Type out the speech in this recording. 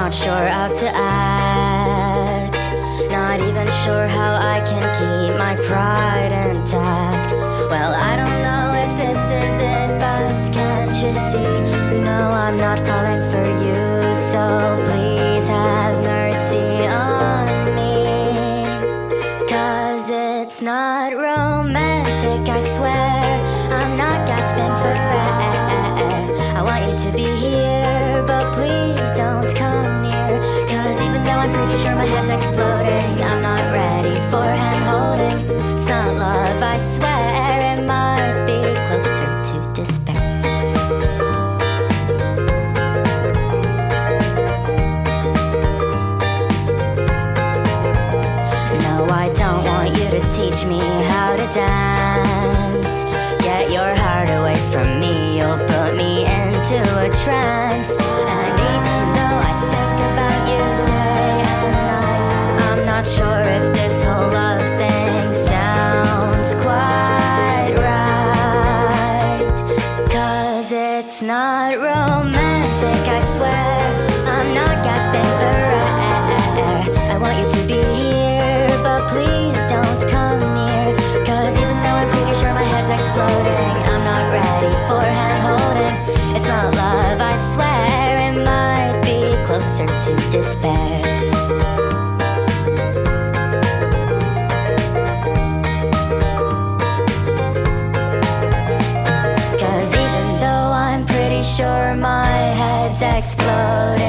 not sure how to act. Not even sure how I can keep my pride intact. Well, I don't know if this is it, but can't you see? No, I'm not falling for you, so please have mercy on me. 'Cause it's not romantic, I swear. I'm not gasping for air. I want you to be here, but please don't come near. 'Cause even though I'm pretty sure my head's exploding, I'm not ready for hand-holding. It's not love, I swear. It might be closer to despair. No, I don't want you to teach me how to dance. Get your heart away from me, you'll put me into a trance. And even though I think about you day and night, I'm not sure if this whole love thing sounds quite right. 'Cause it's not romantic, I swear. I'm not gasping for air. I want you to be here, but please don't come near. 'Cause even though I'm pretty sure my head's exploding, I'm not ready for hand-holding. It's not love, I swear. It might be closer to despair. Sure my head's exploding,